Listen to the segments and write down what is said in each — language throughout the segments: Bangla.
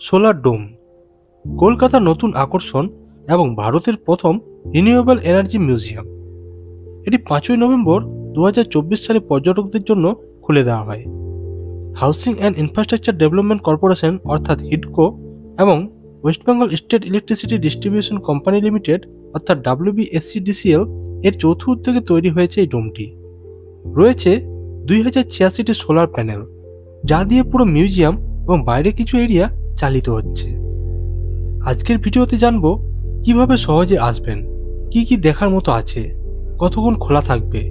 সোলার ডোম কলকাতার নতুন আকর্ষণ এবং ভারতের প্রথম রিনিউয়েবল এনার্জি মিউজিয়াম। এটি 5ই নভেম্বর 2024 সালে পর্যটকদের জন্য খুলে দেওয়া হয়। Housing and infrastructure development corporation অর্থাৎ হিডকো এবং West Bengal state electricity distribution company limited অর্থাৎ WBSCDCL এর যৌথ উদ্যোগে তৈরি হয়েছে এই ডোমটি। রয়েছে 2086টি সোলার প্যানেল, যা দিয়ে পুরো মিউজিয়াম এবং বাইরে কিছু এরিয়া চালিত হচ্ছে। আজকের ভিডিওতে জানবো কিভাবে সহজে আসবেন, কি কি দেখার মতো আছে, কতক্ষণ খোলা থাকবে,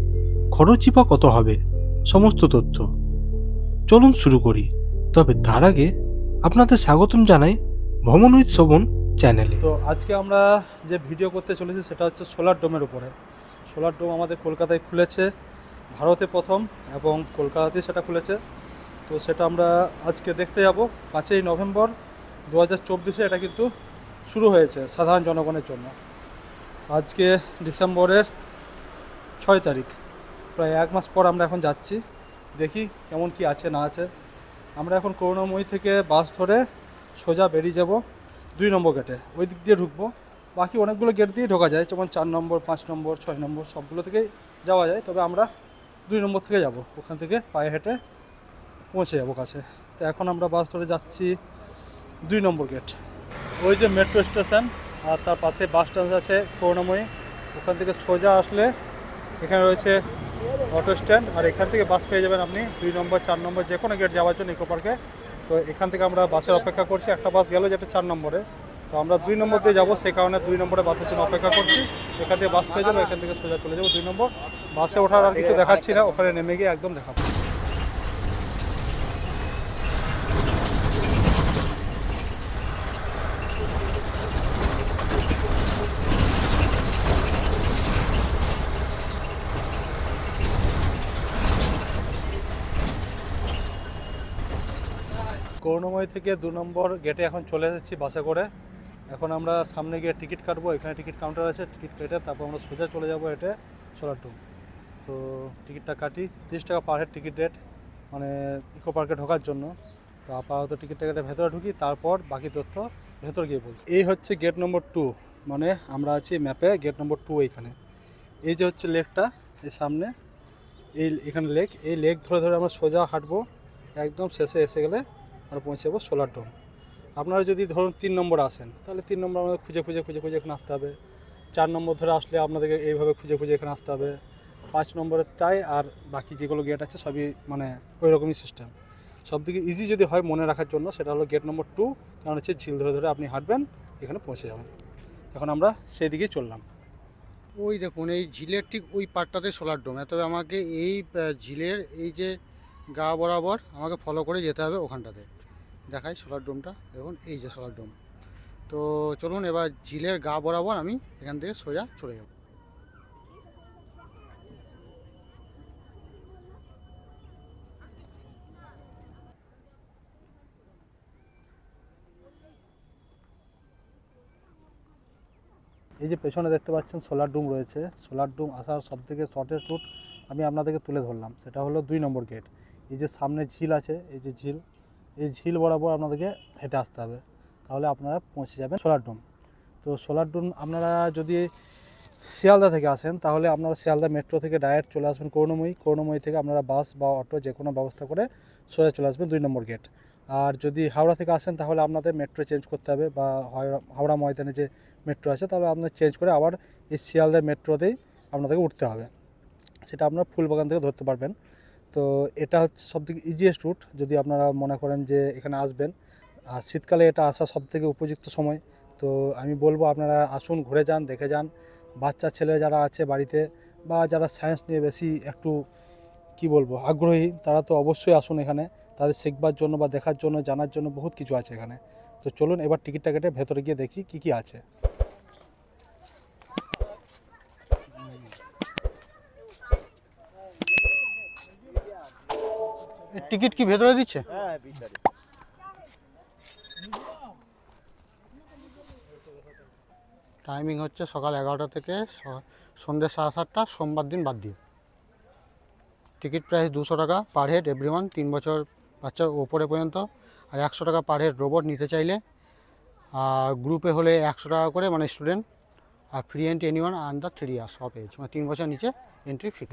খরচই বা কত হবে, সমস্ত তথ্য। চলুন শুরু করি। তবে তার আগে আপনাদের স্বাগতম জানাই ভ্রমণ উইথ শোভন চ্যানেলে। তো আজকে আমরা যে ভিডিও করতে চলেছি সেটা হচ্ছে সোলার ডোমের উপরে। সোলার ডোম আমাদের কলকাতায় খুলেছে, ভারতে প্রথম, এবং কলকাতাতেই সেটা খুলেছে। তো সেটা আমরা আজকে দেখতে যাব। 5ই নভেম্বর 2024 এটা কিন্তু শুরু হয়েছে সাধারণ জনগণের জন্য। আজকে ডিসেম্বরের 6 তারিখ, প্রায় 1 মাস পর আমরা এখন যাচ্ছি। দেখি কেমন কি আছে না আছে। আমরা এখন করুণাময়ী থেকে বাস ধরে সোজা বেরিয়ে যাব 2 নম্বর গেটে, ওই দিক দিয়ে ঢুকবো। বাকি অনেকগুলো গেট দিয়ে ঢোকা যায়, যেমন 4 নম্বর, 5 নম্বর, 6 নম্বর, সবগুলো থেকেই যাওয়া যায়। তবে আমরা 2 নম্বর থেকে যাব, ওখান থেকে পায়ে হেঁটে পৌঁছে যাবো কাছে। তো এখন আমরা বাস ধরে যাচ্ছি 2 নম্বর গেট। ওই যে মেট্রো স্টেশন, আর তার পাশে বাস স্ট্যান্ড আছে করুণাময়ী। ওখান থেকে সোজা আসলে এখানে রয়েছে অটো স্ট্যান্ড, আর এখান থেকে বাস পেয়ে যাবেন আপনি 2 নম্বর, 4 নম্বর, যে কোনো গেট যাওয়ার জন্য ইকো পার্কে। তো এখান থেকে আমরা বাসের অপেক্ষা করছি। একটা বাস গেল যেটা 4 নম্বরে, তো আমরা 2 নম্বর দিয়ে যাবো, সেই কারণে 2 নম্বরে বাসের জন্য অপেক্ষা করছি। এখান থেকে বাস পেয়ে যাবো, এখান থেকে সোজা চলে যাবো 2 নম্বর। বাসে ওঠার আর কিছু দেখাচ্ছি না, ওখানে নেমে গিয়ে একদম দেখাবো। করুণাময়ী থেকে 2 নম্বর গেটে এখন চলে এসেছি বাসে করে। এখন আমরা সামনে গিয়ে টিকিট কাটবো, এখানে টিকিট কাউন্টার আছে। টিকিট কেটে তারপর আমরা সোজা চলে যাবো হেঁটে সোলার ডোম। তো টিকিটটা কাটি, 30 টাকা পার হেড টিকিট রেট, মানে ইকো পার্কে ঢোকার জন্য। তো আপাতত টিকিটটা কেটে ভেতরে ঢুকি, তারপর বাকি তথ্য ভেতর গিয়ে বলি। এই হচ্ছে গেট নম্বর 2, মানে আমরা আছি ম্যাপে গেট নম্বর 2 এইখানে। এই যে হচ্ছে লেকটা, এই সামনে এখানে লেক। এই লেক ধরে ধরে আমরা সোজা হাঁটবো, একদম শেষে এসে গেলে আমরা পৌঁছে যাবো সোলার ডোম। আপনারা যদি ধরুন 3 নম্বর আসেন, তাহলে 3 নম্বর আমাদের খুঁজে খুঁজে খুঁজে খুঁজে এখানে আসতে হবে। 4 নম্বর ধরে আসলে আপনাদেরকে এইভাবে খুঁজে খুঁজে এখানে আসতে হবে। 5 নম্বরের তাই, আর বাকি যেগুলো গেট আছে সবই মানে ওই রকমই সিস্টেম। সবদিকে ইজি যদি হয় মনে রাখার জন্য, সেটা হলো গেট নম্বর 2, কারণ হচ্ছে ঝিল ধরে ধরে আপনি হাঁটবেন, এখানে পৌঁছে যাবেন। এখন আমরা সেই দিকেই চললাম। ওই দেখুন, এই ঝিলের ঠিক ওই পাড়টাতে সোলার ডোম। তবে আমাকে এই ঝিলের এই যে গা বরাবর আমাকে ফলো করে যেতে হবে ওখানটাতে। দেখাই সোলার ডোমটা, দেখুন এই যে সোলার ডোম। তো চলুন এবার ঝিলের গা বরাবর আমি এখান থেকে সোজা চলে যাব। এই যে পেছনে দেখতে পাচ্ছেন সোলার ডোম রয়েছে। সোলার ডোম আসার সবথেকে শর্টেস্ট রুট আমি আপনাদেরকে তুলে ধরলাম, সেটা হলো 2 নম্বর গেট। এই যে সামনে ঝিল আছে, এই যে ঝিল, এই ঝিল বরাবর আপনাদেরকে হেঁটে আসতে হবে, তাহলে আপনারা পৌঁছে যাবেন সোলার ডোম। তো সোলার ডোম আপনারা যদি শিয়ালদা থেকে আসেন, তাহলে আপনারা শিয়ালদা মেট্রো থেকে ডাইরেক্ট চলে আসবেন করুণাময়ী। করুণাময়ী থেকে আপনারা বাস বা অটো যে কোনো ব্যবস্থা করে সোজা চলে আসবেন 2 নম্বর গেট। আর যদি হাওড়া থেকে আসেন, তাহলে আপনাদের মেট্রো চেঞ্জ করতে হবে, বা হাওড়া ময়দানে যে মেট্রো আছে তাহলে আপনার চেঞ্জ করে আবার এই শিয়ালদার মেট্রোতেই আপনাদেরকে উঠতে হবে। সেটা আপনারা ফুলবাগান থেকে ধরতে পারবেন। তো এটা হচ্ছে সবথেকে ইজিয়েস্ট রুট যদি আপনারা মনে করেন যে এখানে আসবেন। আর শীতকালে এটা আসা সবথেকে উপযুক্ত সময়। তো আমি বলবো আপনারা আসুন, ঘুরে যান, দেখে যান। বাচ্চা ছেলে যারা আছে বাড়িতে, বা যারা সায়েন্স নিয়ে বেশি একটু কি বলবো আগ্রহী, তারা তো অবশ্যই আসুন এখানে। তাদের শিখবার জন্য বা দেখার জন্য, জানার জন্য বহুত কিছু আছে এখানে। তো চলুন এবার টিকিটটা কেটে ভেতরে গিয়ে দেখি কি কি আছে। টিকিট কি ভেতরে দিচ্ছে? টাইমিং হচ্ছে সকাল 11টা থেকে সন্ধ্যে 7:30, সোমবার দিন বাদ দিয়ে। টিকিট প্রাইস 200 টাকা পার হেড এভরিওয়ান, 3 বছর বাচ্চার ওপরে পর্যন্ত। আর 100 টাকা পার হেড রোবট নিতে চাইলে গ্রুপে হলে 100 টাকা করে, মানে স্টুডেন্ট, আর free entry anyone under 3 years of age, মানে 3 বছর নিচে এন্ট্রি ফ্রি।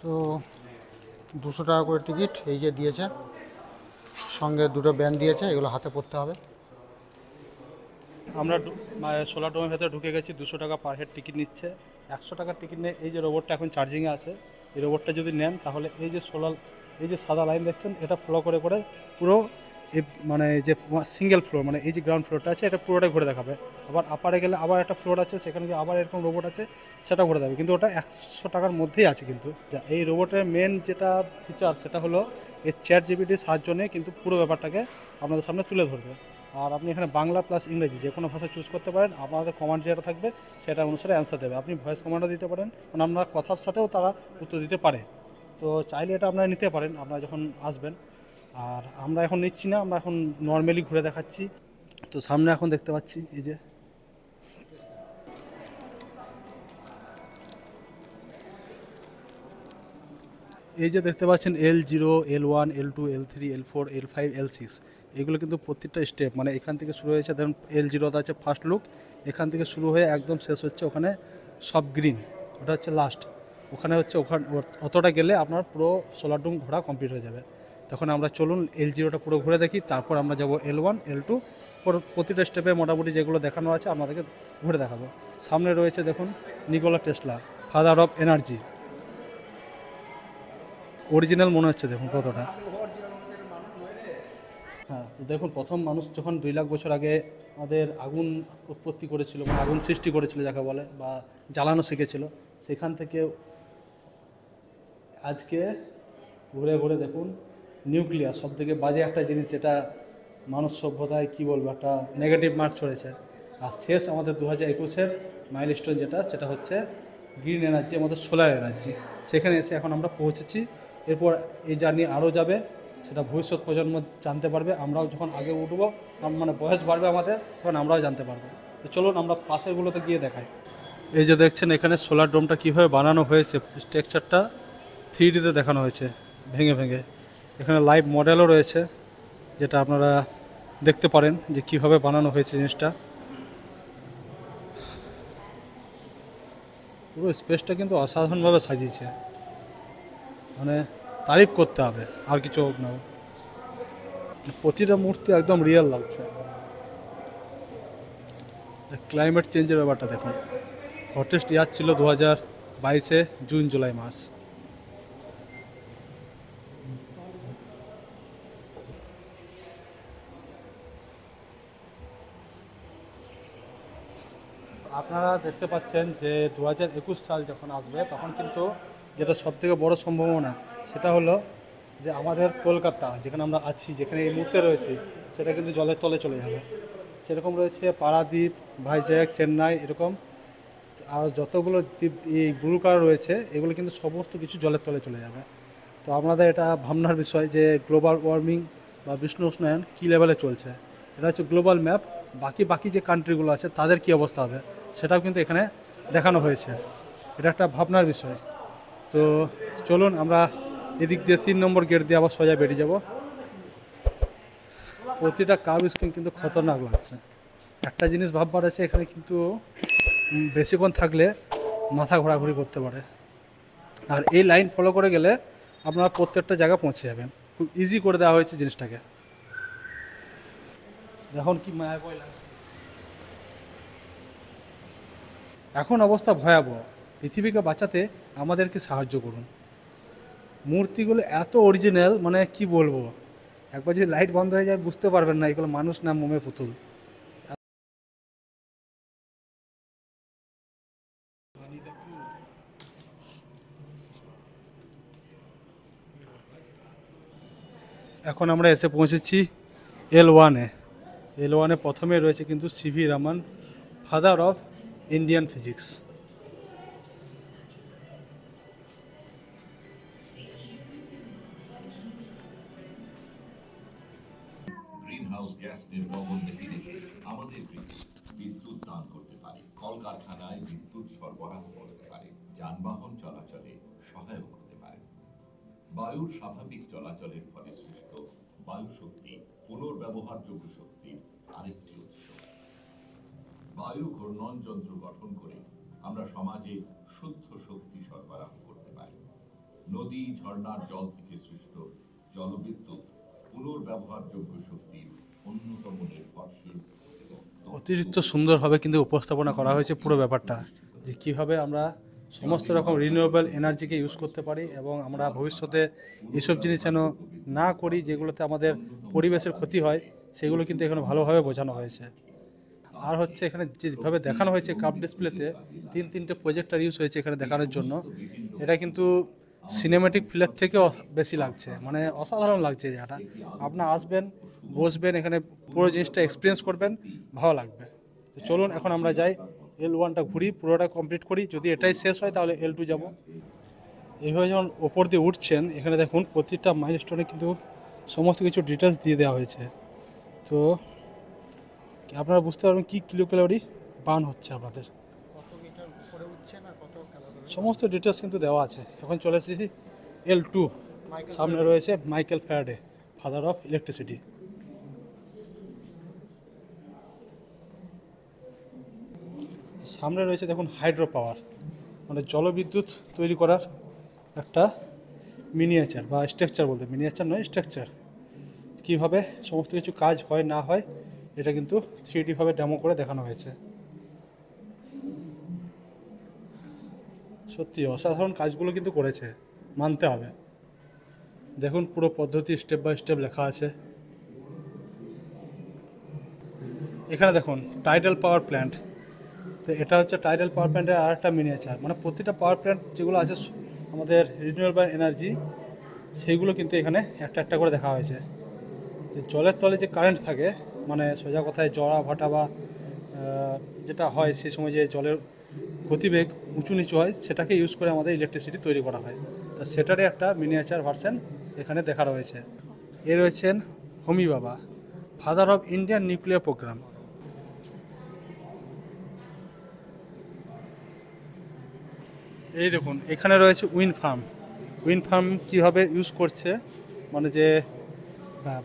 তো 200 টাকা করে টিকিট এই যে দিয়েছে, সঙ্গে দুটো ব্যান্ড দিয়েছে, এগুলো হাতে পড়তে হবে। আমরা সোলার ডোমের ভেতরে ঢুকে গেছি। 200 টাকা পার হেড টিকিট নিচ্ছে। 100 টাকার টিকিট নিয়ে এই যে রোবটটা এখন চার্জিংয়ে আছে, এই রোবটটা যদি নেন তাহলে এই যে এই যে সাদা লাইন দেখছেন এটা ফলো করে করে পুরো এই মানে যে সিঙ্গেল ফ্লোর, মানে এই যে গ্রাউন্ড ফ্লোরটা আছে এটা পুরোটাই ঘুরে দেখাবে। আবার আপারে গেলে আবার একটা ফ্লোর আছে, সেখানে গিয়ে আবার এরকম রোবট আছে, সেটা ঘুরে দেবে। কিন্তু ওটা 100 টাকার মধ্যেই আছে। কিন্তু এই রোবটের মেন যেটা ফিচার সেটা হলো এই চ্যাট জিপিটির সাহায্য নিয়ে কিন্তু পুরো ব্যাপারটাকে আপনাদের সামনে তুলে ধরবে। আর আপনি এখানে বাংলা প্লাস ইংরেজি যে কোনো ভাষা চুজ করতে পারেন। আপনাদের কমান্ড যেটা থাকবে সেটা অনুসারে অ্যান্সার দেবে। আপনি ভয়েস কমান্ডও দিতে পারেন, মানে আপনার কথার সাথেও তারা উত্তর দিতে পারে। তো চাইলে এটা আপনারা নিতে পারেন আপনারা যখন আসবেন। আর আমরা এখন নিচ্ছি না, আমরা এখন নর্মালি ঘুরে দেখাচ্ছি। তো সামনে এখন দেখতে পাচ্ছি এই যে দেখতে পাচ্ছেন L0, L1, L2, L3, L4, L5, L6, এগুলো কিন্তু প্রত্যেকটা স্টেপ, মানে এখান থেকে শুরু হয়েছে। ধরুন L0তে আছে ফার্স্ট লুক, এখান থেকে শুরু হয়ে একদম শেষ হচ্ছে ওখানে সব গ্রিন, ওটা হচ্ছে লাস্ট। ওখানে অতটা গেলে আপনার পুরো সোলার ডোম ঘোরা কমপ্লিট হয়ে যাবে। তখন আমরা চলুন L0টা পুরো ঘুরে দেখি, তারপর আমরা যাব L1, L2, প্রতিটা স্টেপে মোটামুটি যেগুলো দেখানো আছে আপনাদেরকে ঘুরে দেখাবো। সামনে রয়েছে দেখুন Nikola Tesla, father of energy. Original মনে হচ্ছে দেখুন কতটা। হ্যাঁ, তো দেখুন প্রথম মানুষ যখন 2 লাখ বছর আগে আমাদের আগুন উৎপত্তি করেছিল, মানে আগুন সৃষ্টি করেছিল যাকে বলে, বা জ্বালানো শিখেছিল, সেখান থেকে আজকে ঘুরে ঘুরে দেখুন নিউক্লিয়াস সবথেকে বাজে একটা জিনিস, যেটা মানুষ সভ্যতায় কী বলবো একটা নেগেটিভ মার্ক ছড়েছে। আর শেষ আমাদের 2021-এর মাইলস্টোন সেটা হচ্ছে গ্রিন এনার্জি, আমাদের সোলার এনার্জি। সেখানে এসে এখন আমরা পৌঁছেছি। এরপর এই জার্নি আরও যাবে, সেটা ভবিষ্যৎ প্রজন্ম জানতে পারবে। আমরাও যখন আগে উঠবো, মানে বয়স বাড়বে আমাদের, তখন আমরাও জানতে পারবো। তো চলুন আমরা পাশেরগুলোতে গিয়ে দেখাই। এই যে দেখছেন এখানে সোলার ডোমটা কীভাবে বানানো হয়েছে, স্ট্রাকচারটা 3Dতে দেখানো হয়েছে ভেঙে ভেঙে। এখানে লাইভ মডেলও রয়েছে, যেটা আপনারা দেখতে পারেন যে কীভাবে বানানো হয়েছে জিনিসটা। পুরো স্পেসটা কিন্তু অসাধারণভাবে সাজিয়েছে, মানে তারিফ করতে হবে, আর কিছু হোক না হোক। প্রতিটা মূর্তি একদম রিয়েল লাগছে। ক্লাইমেট চেঞ্জের ব্যাপারটা দেখুন, হটেস্ট ইয়ার ছিল 2022-এ জুন জুলাই মাস। আপনারা দেখতে পাচ্ছেন যে 2021 সাল যখন আসবে তখন কিন্তু যেটা সবথেকে বড় সম্ভাবনা সেটা হলো যে আমাদের কলকাতা যেখানে আমরা আছি, যেখানে এই মুহূর্তে রয়েছে, সেটা কিন্তু জলের তলে চলে যাবে। সেরকম রয়েছে পারাদ্বীপ, ভাইজ্যাক, চেন্নাই, এরকম আর যতগুলো দ্বীপ এই ব্লু কালার রয়েছে, এগুলো কিন্তু সমস্ত কিছু জলের তলে চলে যাবে। তো আপনাদের এটা ভাবনার বিষয় যে গ্লোবাল ওয়ার্মিং বা বিশ্ব উষ্ণায়ন কী লেভেলে চলছে। এটা হচ্ছে গ্লোবাল ম্যাপ, বাকি যে কান্ট্রিগুলো আছে তাদের কী অবস্থা হবে সেটাও কিন্তু এখানে দেখানো হয়েছে। এটা একটা ভাবনার বিষয়। তো চলুন আমরা এদিক দিয়ে 3 নম্বর গেট দিয়ে আবার সোজা বেরিয়ে যাব। প্রতিটা কার্ভ স্ক্রিন কিন্তু খতরনাক লাগছে। একটা জিনিস ভাববার আছে, এখানে কিন্তু বেশিক্ষণ থাকলে মাথা ঘোরাঘুরি করতে পারে। আর এই লাইন ফলো করে গেলে আপনারা প্রত্যেকটা জায়গায় পৌঁছে যাবেন। খুব ইজি করে দেওয়া হয়েছে জিনিসটাকে। দেখুন কি মায়াবয় লাগছে। এখন অবস্থা ভয়াবহ। পৃথিবীকে বাঁচাতে আমাদেরকে সাহায্য করুন। মূর্তিগুলো এত অরিজিনাল, মানে কি বলবো, একবার যদি লাইট বন্ধ হয়ে যায় বুঝতে পারবেন না এগুলো মানুষ না মোমের পুতুল। এখন আমরা এসে পৌঁছেছি L1-এ প্রথমে রয়েছে কিন্তু CV Raman, father of Indian physics. House gas নির্গমন নীতি রেখে আমাদের বিদ্যুৎ দান করতে পারে, কলকারখানায় বিদ্যুৎ সরবরাহ করতে পারে, যানবাহন চলাচলে সহায়ক হতে পারে। বায়ুর স্বাভাবিক চলাচলের ফলে সৃষ্ট বায়ু শক্তি পুনর্ব্যবহারযোগ্য শক্তির আরেকটি উৎস। বায়ু ঘূর্ণন যন্ত্র গঠন করে আমরা সমাজে শুদ্ধ শক্তি সরবরাহ করতে পারি। নদী ঝর্ণার জল থেকে সৃষ্ট জলবিদ্যুৎ পুনর্ব্যবহারযোগ্য শক্তির অন্যতম নির্ভরশীল। অতিরিক্ত সুন্দরভাবে কিন্তু উপস্থাপনা করা হয়েছে পুরো ব্যাপারটা, যে কীভাবে আমরা সমস্ত রকম রিনিউয়েবল এনার্জিকে ইউজ করতে পারি এবং আমরা ভবিষ্যতে এসব জিনিস যেন না করি যেগুলোতে আমাদের পরিবেশের ক্ষতি হয়, সেগুলো কিন্তু এখানে ভালোভাবে বোঝানো হয়েছে। আর হচ্ছে এখানে যেভাবে দেখানো হয়েছে কাপ ডিসপ্লেতে তিনটে প্রজেক্টর ইউজ হয়েছে এখানে দেখানোর জন্য। এটা কিন্তু সিনেমেটিক ফিলের থেকেও বেশি লাগছে, মানে অসাধারণ লাগছে জায়গাটা। আপনারা আসবেন, বসবেন, এখানে পুরো জিনিসটা এক্সপিরিয়েন্স করবেন, ভালো লাগবে। তো চলুন এখন আমরা যাই, L1টা ঘুরি, পুরোটা কমপ্লিট করি। যদি এটাই শেষ হয় তাহলে L2 যাব। এইভাবে যখন ওপর দিয়ে উঠছেন এখানে দেখুন প্রতিটা মাইলস্টোনে কিন্তু সমস্ত কিছু ডিটেলস দিয়ে দেওয়া হয়েছে। তো আপনারা বুঝতে পারবেন কী কিলো ক্যালোরি বার্ন হচ্ছে আপনাদের, কত মিটার উপরে উঠছে না কত ক্যালোরি সমস্ত ডিটেলস কিন্তু দেওয়া আছে। এখন চলে এসেছি L2, সামনে রয়েছে Michael Faraday, father of electricity. সামনে রয়েছে দেখুন হাইড্রো পাওয়ার, মানে জলবিদ্যুৎ তৈরি করার একটা মিনিয়েচার বা স্ট্রাকচার, বলতে মিনিয়েচার নয় স্ট্রাকচার। কীভাবে সমস্ত কিছু কাজ হয় না হয় এটা কিন্তু 3D ভাবে ডেমো করে দেখানো হয়েছে। সত্যি অসাধারণ কাজগুলো কিন্তু করেছে, মানতে হবে। দেখুন পুরো পদ্ধতি স্টেপ বাই স্টেপ লেখা আছে। এখানে দেখুন টাইডাল পাওয়ার প্ল্যান্ট, তো এটা হচ্ছে টাইডাল পাওয়ার প্ল্যান্টের আর একটা মিনিয়েচার। মানে প্রতিটা পাওয়ার প্ল্যান্ট যেগুলো আছে আমাদের রিনিউয়েবল এনার্জি, সেইগুলো কিন্তু এখানে একটা একটা করে দেখা হয়েছে। যে জলের তলে যে কারেন্ট থাকে, মানে সোজা কথায় জড়া ভাটা বা যেটা হয় সেই সময় যে জলের গতিবেগ উঁচু নিচু হয়, সেটাকে ইউজ করে আমাদের ইলেকট্রিসিটি তৈরি করা হয়। তো সেটারই একটা মিনিয়েচার ভার্সন এখানে দেখা রয়েছে। এ রয়েছেন Homi Bhabha, father of Indian nuclear programme. এই দেখুন এখানে রয়েছে উইন্ড ফার্ম। উইন্ড ফার্ম কীভাবে ইউজ করছে, মানে যে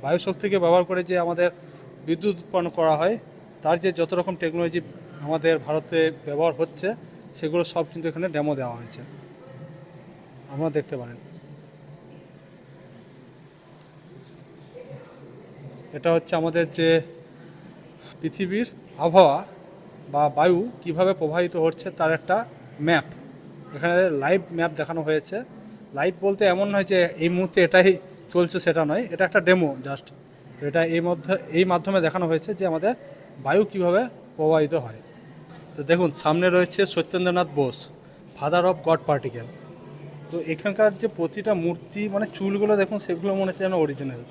বায়ুশক্তিকে ব্যবহার করে যে আমাদের বিদ্যুৎ উৎপন্ন করা হয়, তার যে যত রকম টেকনোলজি আমাদের ভারতে ব্যবহার হচ্ছে সেগুলো সব কিন্তু এখানে ডেমো দেওয়া হয়েছে, আপনারা দেখতে পারেন। এটা হচ্ছে আমাদের যে পৃথিবীর আবহাওয়া বা বায়ু কিভাবে প্রবাহিত হচ্ছে তার একটা ম্যাপ, এখানে লাইভ ম্যাপ দেখানো হয়েছে। লাইভ বলতে এমন নয় যে এই মুহূর্তে এটাই চলছে, সেটা নয়, এটা একটা ডেমো জাস্ট। তো এটা এই মাধ্যমে দেখানো হয়েছে যে আমাদের বায়ু কিভাবে প্রবাহিত হয়। তো দেখুন সামনে রয়েছে Satyendranath Bose, father of god particle. তো এখানকার যে প্রতিটা মূর্তি, মানে চুলগুলো দেখুন, সেগুলো মনে হচ্ছে যেন অরিজিনাল,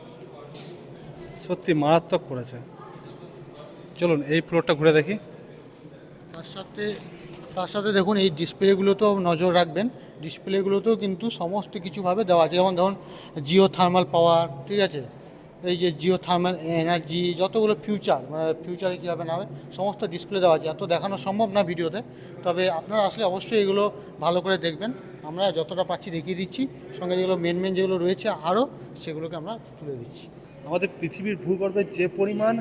সত্যি মারাত্মক করেছে। চলুন এই ফ্লোরটা ঘুরে দেখি। তার সাথে দেখুন এই ডিসপ্লেগুলোতেও নজর রাখবেন, ডিসপ্লেগুলোতেও কিন্তু সমস্ত কিছুভাবে দেওয়া আছে। যেমন ধরুন জিও থার্মাল পাওয়ার, ঠিক আছে, এই যে জিও থার্মাল এনার্জি, যতগুলো ফিউচার, মানে ফিউচারে কীভাবে না হবে সমস্ত ডিসপ্লে দেওয়া আছে। এত দেখানো সম্ভব না ভিডিওতে, তবে আপনারা আসলে অবশ্যই এগুলো ভালো করে দেখবেন। আমরা যতটা পাচ্ছি দেখিয়ে দিচ্ছি, সঙ্গে যেগুলো মেন যেগুলো রয়েছে আরও সেগুলোকে আমরা তুলে দিচ্ছি। আমাদের পৃথিবীর ভূগর্ভে যে পরিমাণ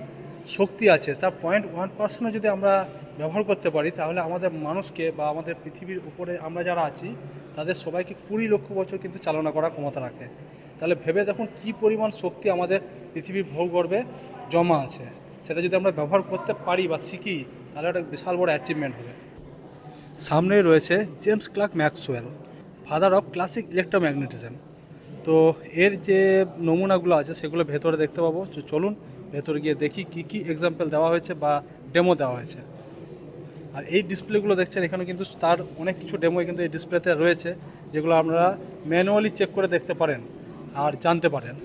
শক্তি আছে তার 0.1% যদি আমরা ব্যবহার করতে পারি, তাহলে আমাদের মানুষকে বা আমাদের পৃথিবীর উপরে আমরা যারা আছি তাদের সবাইকে 20 লক্ষ বছর কিন্তু চালনা করার ক্ষমতা রাখে। তাহলে ভেবে দেখুন কী পরিমাণ শক্তি আমাদের পৃথিবীর ভূগর্ভে জমা আছে। সেটা যদি আমরা ব্যবহার করতে পারি বা শিখি, তাহলে একটা বিশাল বড় অ্যাচিভমেন্ট হবে। সামনে রয়েছে James Clerk Maxwell, father of classic electromagnetism. তো এর যে নমুনাগুলো আছে সেগুলো ভেতরে দেখতে পাবো। চলুন ভেতরে গিয়ে দেখি কি কি এক্সাম্পল দেওয়া হয়েছে বা ডেমো দেওয়া হয়েছে। আর এই ডিসপ্লেগুলো দেখছেন, এখানে কিন্তু তার অনেক কিছু ডেমো কিন্তু এই ডিসপ্লেতে রয়েছে, যেগুলো আপনারা ম্যানুয়ালি চেক করে দেখতে পারেন আর জানতে পারেন।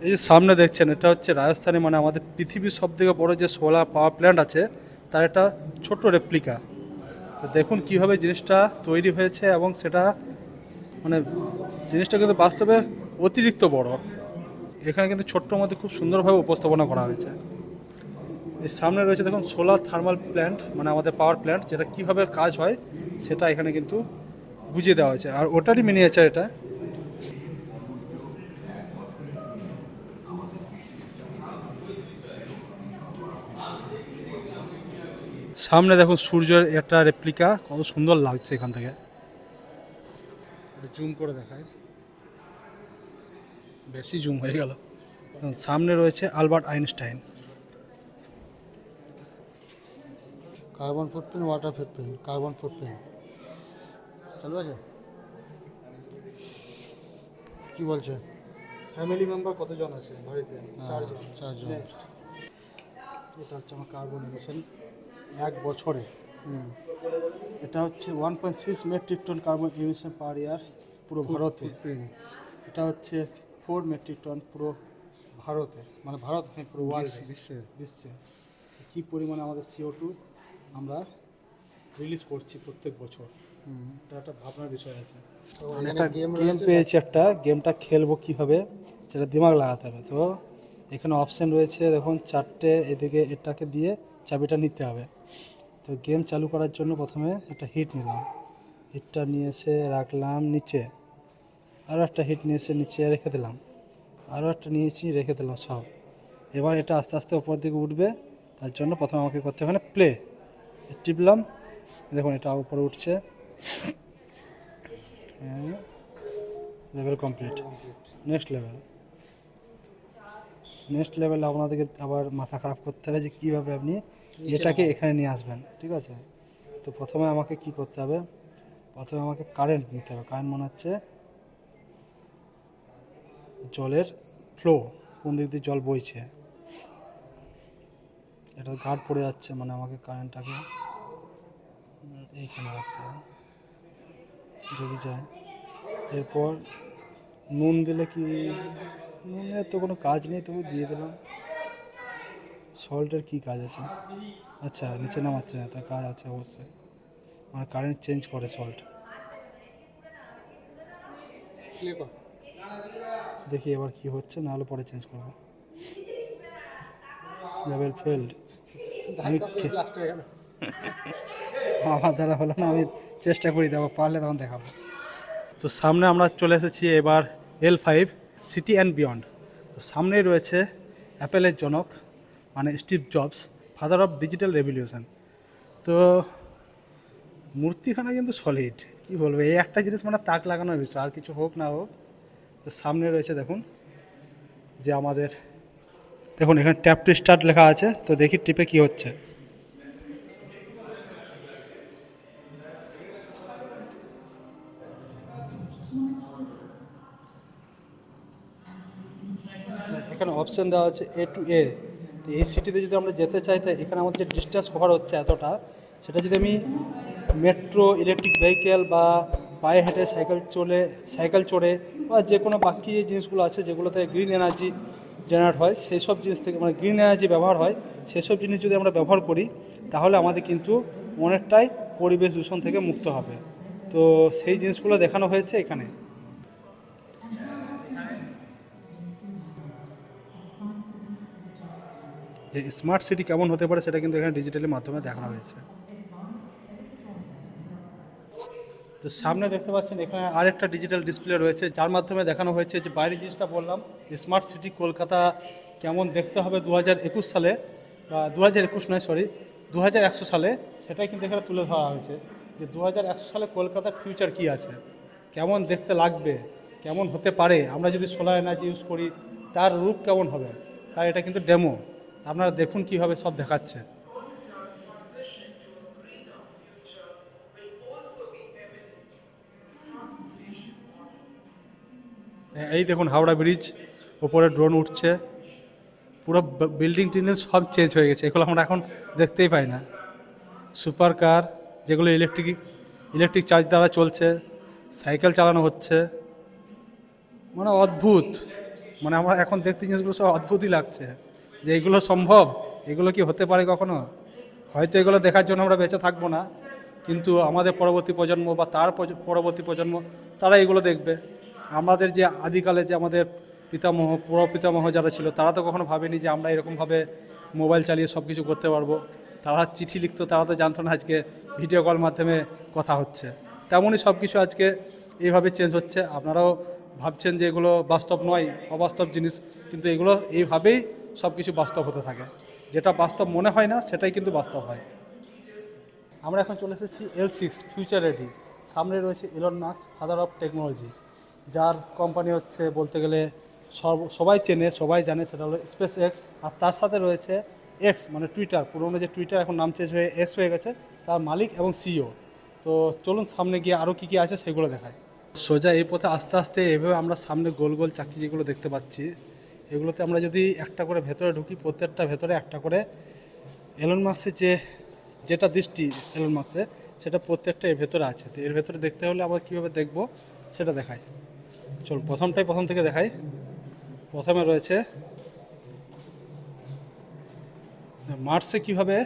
এই যে সামনে দেখছেন, এটা হচ্ছে রাজস্থানে, মানে আমাদের পৃথিবীর সবথেকে বড় যে সোলার পাওয়ার প্ল্যান্ট আছে তার একটা ছোট্ট রেপ্লিকা। তো দেখুন কীভাবে জিনিসটা তৈরি হয়েছে, এবং সেটা মানে জিনিসটা কিন্তু বাস্তবে অতিরিক্ত বড়। এখানে কিন্তু ছোট্টর মধ্যে খুব সুন্দরভাবে উপস্থাপনা করা হয়েছে। এর সামনে রয়েছে দেখুন সোলার থার্মাল প্ল্যান্ট, মানে আমাদের পাওয়ার প্ল্যান্ট, যেটা কিভাবে কাজ হয় সেটা এখানে কিন্তু বুঝিয়ে দেওয়া হয়েছে। আর ওটারই মিনিয়েচার এটা। সামনে দেখুন সূর্যের একটা রেপ্লিকা, কত সুন্দর লাগছে এখান থেকে। জুম করে দেখায়, বেশি জুম হয়ে গেল। সামনে রয়েছে Albert Einstein. Carbon footprint, water footprint, carbon footprint চালু আছে। কি বলছে? ফ্যামিলি মেম্বার কতজন আছে বাড়িতে? 4 জন। 4 জন। এটা হচ্ছে আমার কার্বন এমিশন 1 বছরে। হুম। এটা হচ্ছে 1.6 মেট্রিক টন কার্বন এমিশন পার ইয়ার পুরো ভারতে। এটা হচ্ছে 4 মেট্রিক টন পুরো ভারতে, মানে ভারত নয়, পুরো ওয়ার্ল্ড, বিশ্বে কী পরিমাণে আমাদের CO2 আমরা রিলিজ করছি প্রত্যেক বছর। এটা একটা ভাবনার বিষয় আছে। একটা গেম পেয়েছি, একটা গেমটা খেলবো কীভাবে সেটা দিমাগ লাগাতে হবে। তো এখানে অপশান রয়েছে দেখুন 4টে, এদিকে এটাকে দিয়ে চাবিটা নিতে হবে। তো গেম চালু করার জন্য প্রথমে একটা হিট নিলাম, হিটটা নিয়ে এসে রাখলাম নিচে, আরও একটা হিট নিয়ে এসে নিচে রেখে দিলাম, আরও একটা নিয়েছি রেখে দিলাম সব। এবার এটা আস্তে আস্তে ওপর দিকে উঠবে, তার জন্য প্রথমে আমাকে করতে হবে প্লে, টিপলাম, দেখুন এটা উপরে উঠছে। হ্যাঁ, লেভেল কমপ্লিট। নেক্সট লেভেলে আপনাদেরকে আবার মাথা খারাপ করতে হবে যে কীভাবে আপনি এটাকে এখানে নিয়ে আসবেন, ঠিক আছে? তো প্রথমে আমাকে কি করতে হবে, প্রথমে আমাকে কারেন্ট নিতে হবে। কারেন্ট মনে হচ্ছে জলের ফ্লো, কোন দিক দিয়ে জল বইছে, এটা গার্ড পড়ে যাচ্ছে, মানে আমাকে কারেন্টটাকে এইখানে রাখতে হবে যদি যায়। এরপর নুন দিলে কি, নুনের তো কোনো কাজ নেই, তবু দিয়ে দিলাম। সল্টের কি কাজ আছে? আচ্ছা, নিচে নামাচ্ছে না, তার কাজ আছে অবশ্যই, মানে কারেন্ট চেঞ্জ করে সল্ট। দেখি এবার কি হচ্ছে, নাহলে পরে চেঞ্জ করবো। লেভেল ফেল্ড, আমি আমার দ্বারা হলো না, আমি চেষ্টা করি দেবো, পারলে তখন দেখাবো। তো সামনে আমরা চলে এসেছি এবার L5 সিটি অ্যান্ড বিয়ন্ড। তো সামনেই রয়েছে অ্যাপেলের জনক, মানে Steve jobs, father of digital revolution. তো মূর্তিখানা কিন্তু সলিড, কি বলবো, এই একটা জিনিস মানে তাক লাগানোর বিষয়, আর কিছু হোক না হোক। তো সামনে রয়েছে দেখুন যে আমাদের, দেখুন এখানে ট্যাপ টু স্টার্ট লেখা আছে। তো দেখি টিপে কি হচ্ছে। এখানে অপশান দেওয়া আছে A to A। এই সিটিতে যদি আমরা যেতে চাই, তাই এখানে আমাদের যে ডিস্টেন্স কভার হচ্ছে এতটা, সেটা যদি আমি মেট্রো, ইলেকট্রিক ভেহিকেল বা পায়ে হেঁটে সাইকেল চড়ে বা যে কোনো বাকি যে জিনিসগুলো আছে যেগুলোতে গ্রিন এনার্জি জেনারেট হয়, সেই সব জিনিস থেকে, মানে গ্রিন এনার্জি ব্যবহার হয়, সেসব জিনিস যদি আমরা ব্যবহার করি, তাহলে আমাদের কিন্তু অনেকটাই পরিবেশ দূষণ থেকে মুক্ত হবে। তো সেই জিনিসগুলো দেখানো হয়েছে এখানে। যে স্মার্ট সিটি কেমন হতে পারে সেটা কিন্তু এখানে ডিজিটালের মাধ্যমে দেখানো হয়েছে। তো সামনে দেখতে পাচ্ছেন এখানে আরেকটা ডিজিটাল ডিসপ্লে রয়েছে, যার মাধ্যমে দেখানো হয়েছে যে বাইরের জিনিসটা বললাম, স্মার্ট সিটি কলকাতা কেমন দেখতে হবে 2021 সালে, বা 2021 নয় সরি 2100 সালে, সেটাই কিন্তু এখানে তুলে ধরা হয়েছে যে 2100 সালে কলকাতার ফিউচার কী আছে, কেমন দেখতে লাগবে, কেমন হতে পারে, আমরা যদি সোলার এনার্জি ইউজ করি তার রূপ কেমন হবে। তার এটা কিন্তু ডেমো, আপনারা দেখুন কীভাবে সব দেখাচ্ছে। এই দেখুন হাওড়া ব্রিজ, ওপরে ড্রোন উঠছে, পুরো বিল্ডিং টিল্ডিং সব চেঞ্জ হয়ে গেছে, এগুলো আমরা এখন দেখতেই পাই না। সুপার কার যেগুলো ইলেকট্রিক চার্জ দ্বারা চলছে, সাইকেল চালানো হচ্ছে, মানে অদ্ভুত, মানে আমরা এখন দেখতে জিনিসগুলো সব অদ্ভুতই লাগছে যে এগুলো সম্ভব, এগুলো কি হতে পারে কখনো। হয়তো এগুলো দেখার জন্য আমরা বেঁচে থাকবো না, কিন্তু আমাদের পরবর্তী প্রজন্ম বা তার পরবর্তী প্রজন্ম, তারা এগুলো দেখবে। আমাদের যে আদিকালে যে আমাদের পিতামহ পিতামহ যারা ছিল তারা তো কখনো ভাবেনি যে আমরা এরকমভাবে মোবাইল চালিয়ে সব কিছু করতে পারবো। তারা চিঠি লিখতো, তারা তো জানতো না আজকে ভিডিও কল মাধ্যমে কথা হচ্ছে। তেমনই সব কিছু আজকে এইভাবে চেঞ্জ হচ্ছে। আপনারাও ভাবছেন যে এগুলো বাস্তব নয়, অবাস্তব জিনিস, কিন্তু এগুলো এইভাবেই সব কিছু বাস্তব হতে থাকে। যেটা বাস্তব মনে হয় না সেটাই কিন্তু বাস্তব হয়। আমরা এখন চলে এসেছি L6 ফিউচার রেডি। সামনে রয়েছে Elon Musk, father of technology, যার কোম্পানি হচ্ছে বলতে গেলে সবাই চেনে, সবাই জানে, সেটা হলো স্পেস এক্স। আর তার সাথে রয়েছে এক্স মানে টুইটার, পুরোনো যে টুইটার এখন নাম চেঞ্জ হয়ে এক্স হয়ে গেছে, তার মালিক এবং সিইও। তো চলুন সামনে গিয়ে আরও কী কী আছে সেগুলো দেখায়। সোজা এই পথে আস্তে আস্তে এভাবে আমরা সামনে গোল গোল চাকি যেগুলো দেখতে পাচ্ছি, এগুলোতে আমরা যদি একটা করে ভেতরে ঢুকি, প্রত্যেকটা ভেতরে একটা করে এলন মাস্কের যেটা দৃষ্টি এলন মাস্কের, সেটা প্রত্যেকটা এর ভেতরে আছে। তো এর ভেতরে দেখতে হলে আমরা কীভাবে দেখব সেটা দেখাই। চল প্রথম থেকে দেখাই। প্রথমে রয়েছে মার্সে কীভাবে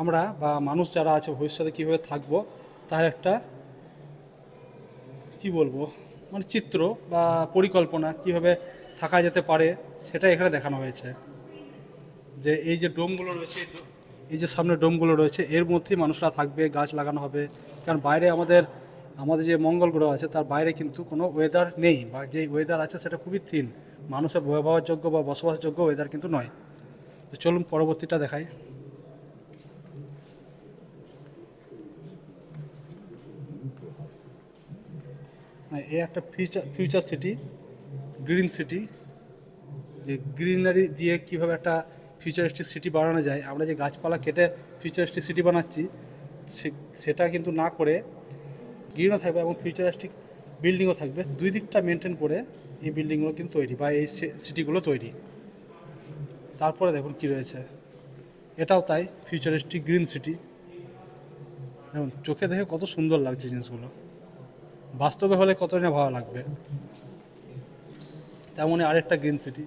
আমরা বা মানুষ যারা আছে ভবিষ্যতে কীভাবে থাকবো তার একটা কি বলবো মানে চিত্র বা পরিকল্পনা, কীভাবে থাকা যেতে পারে সেটা এখানে দেখানো হয়েছে। যে এই যে ডোমগুলো রয়েছে, এই যে সামনে ডোমগুলো রয়েছে, এর মধ্যেই মানুষরা থাকবে, গাছ লাগানো হবে। কারণ বাইরে আমাদের যে মঙ্গল গ্রহ আছে তার বাইরে কিন্তু কোনো ওয়েদার নেই, বা যে ওয়েদার আছে সেটা খুবই থিন, মানুষের ব্যবহারযোগ্য যোগ্য বা বসবাসযোগ্য ওয়েদার কিন্তু নয়। তো চলুন পরবর্তীটা দেখাই। এ একটা ফিউচার সিটি, গ্রিন সিটি, যে গ্রিনারি দিয়ে কীভাবে একটা ফিউচারিস্টিক সিটি বানানো যায়। আমরা যে গাছপালা কেটে ফিউচারিস্টিক সিটি বানাচ্ছি সেটা কিন্তু না করে গ্রিনও থাকবে এবং ফিউচারিস্টিক বিল্ডিংও থাকবে। দুই দিকটা মেনটেন করে এই বিল্ডিংগুলো কিন্তু তৈরি বা এই সিটিগুলো তৈরি। তারপরে দেখুন কি রয়েছে, এটাও তাই, ফিউচারিস্টিক গ্রিন সিটি। দেখুন চোখে দেখে কত সুন্দর লাগছে জিনিসগুলো, বাস্তবে হলে কতই না ভালো লাগবে। তেমনই আরেকটা গ্রিন সিটি,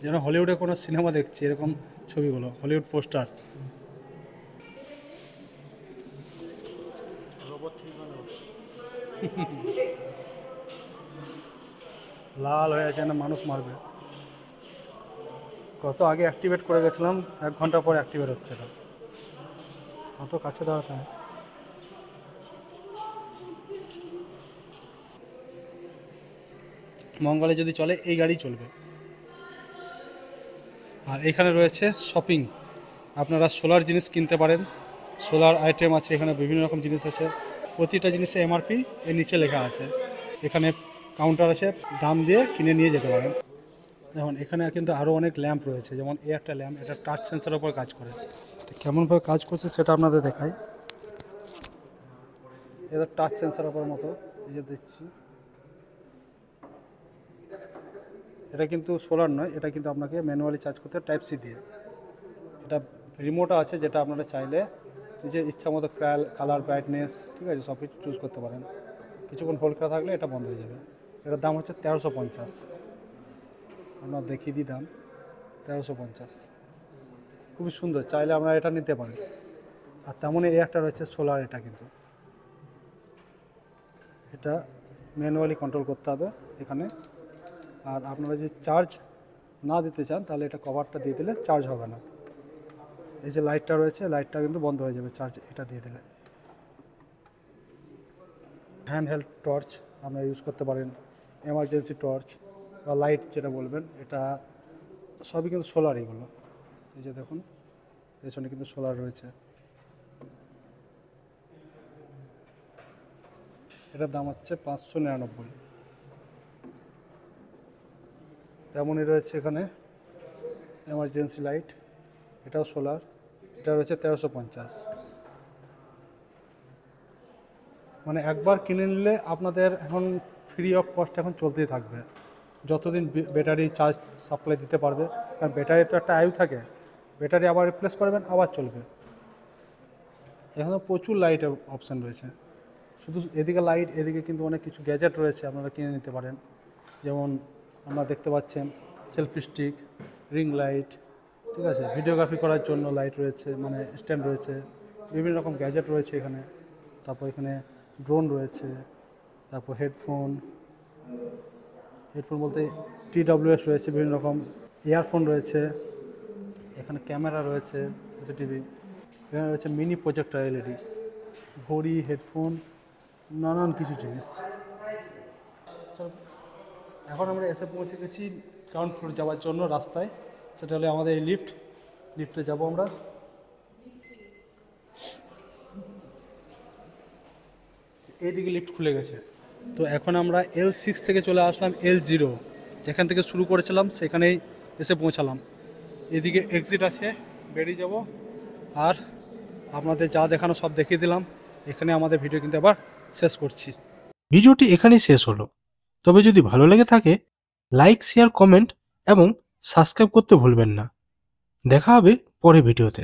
যেন হলিউডে কোনো সিনেমা দেখছি এরকম ছবিগুলো, হলিউড পোস্টার। লাল হয়ে আছে না, মানুষ মারবে। কত আগে অ্যাক্টিভেট করে গেছিলাম, 1 ঘন্টা পর অ্যাক্টিভেট হচ্ছে এটা। কত কাছে দাঁড়াতে হয়। মঙ্গলে যদি চলে এই গাড়ি চলবে। আর এখানে রয়েছে শপিং, আপনারা সোলার জিনিস কিনতে পারেন, সোলার আইটেম আছে এখানে, বিভিন্ন রকম জিনিস আছে। প্রতিটা জিনিসে এমআরপি এর নিচে লেখা আছে। এখানে কাউন্টার আছে, দাম দিয়ে কিনে নিয়ে যেতে পারেন। যেমন এখানে কিন্তু আরও অনেক ল্যাম্প রয়েছে, যেমন এই একটা ল্যাম্প, এটা টাচ সেন্সরের উপর কাজ করে। তো কেমনভাবে কাজ করছে সেটা আপনাদের দেখাই। এটা টাচ সেন্সরের উপর মতো, এই যে দেখছি, এটা কিন্তু সোলার নয়, এটা কিন্তু আপনাকে ম্যানুয়ালি চার্জ করতে টাইপ সি দিয়ে। এটা রিমোটও আছে, যেটা আপনারা চাইলে নিজের ইচ্ছা মতো কালার, ব্রাইটনেস, ঠিক আছে, সব কিছু চুজ করতে পারেন। কিছুক্ষণ হোল্ড করা থাকলে এটা বন্ধ হয়ে যাবে। এটার দাম হচ্ছে 1350। আমরা দেখিয়ে দিই দাম, 1350, খুবই সুন্দর, চাইলে আমরা এটা নিতে পারি। আর তেমনই এই একটা রয়েছে সোলার, এটা কিন্তু এটা ম্যানুয়ালি কন্ট্রোল করতে হবে এখানে। আর আপনারা যদি চার্জ না দিতে চান তাহলে এটা কভারটা দিয়ে দিলে চার্জ হবে না। এই যে লাইটটা রয়েছে, লাইটটা কিন্তু বন্ধ হয়ে যাবে চার্জ এটা দিয়ে দিলে। হ্যান্ড হেল্ড টর্চ আমরা ইউজ করতে পারেন, এমার্জেন্সি টর্চ বা লাইট যেটা বলবেন, এটা সবই কিন্তু সোলার এগুলো। এই যে দেখুন পেছনে কিন্তু সোলার রয়েছে। এটার দাম হচ্ছে 599। তেমনই রয়েছে এখানে এমার্জেন্সি লাইট, এটাও সোলার, এটা রয়েছে 1350। মানে একবার কিনে নিলে আপনাদের এখন ফ্রি অফ কস্ট এখন চলতেই থাকবে, যতদিন ব্যাটারি চার্জ সাপ্লাই দিতে পারবে। কারণ ব্যাটারি তো একটা আয়ু থাকে, ব্যাটারি আবার রিপ্লেস করবেন আবার চলবে। এখানে প্রচুর লাইটের অপশান রয়েছে, শুধু এদিকে লাইট, এদিকে কিন্তু অনেক কিছু গ্যাজেট রয়েছে, আপনারা কিনে নিতে পারেন। যেমন আপনারা দেখতে পাচ্ছেন সেলফি স্টিক, রিং লাইট, ঠিক আছে, ভিডিওগ্রাফি করার জন্য লাইট রয়েছে, মানে স্ট্যান্ড রয়েছে, বিভিন্ন রকম গ্যাজেট রয়েছে এখানে। তারপর এখানে ড্রোন রয়েছে, তারপর হেডফোন, হেডফোন বলতে TWS রয়েছে, বিভিন্ন রকম ইয়ারফোন রয়েছে, এখানে ক্যামেরা রয়েছে, সিসিটিভি, এখানে রয়েছে মিনি প্রজেক্টর LED, ঘড়ি, হেডফোন, নানান কিছু জিনিস। চলো, এখন আমরা এসে পৌঁছে গেছি গ্রাউন্ড ফ্লোর যাওয়ার জন্য রাস্তায়। সেটা হলো আমাদের এই লিফটে যাব আমরা। এইদিকে লিফট খুলে গেছে। তো এখন আমরা L6 থেকে চলে আসলাম L0, যেখান থেকে শুরু করেছিলাম সেখানেই এসে পৌঁছালাম। এদিকে এক্সিট আছে, বেরিয়ে যাব। আর আপনাদের যা দেখানো সব দেখিয়ে দিলাম। এখানে আমাদের ভিডিও কিন্তু আবার শেষ করছি। ভিডিওটি এখানেই শেষ হলো। তবে যদি ভালো লেগে থাকে লাইক, শেয়ার, কমেন্ট এবং সাবস্ক্রাইব করতে ভুলবেন না। দেখা হবে পরের ভিডিওতে।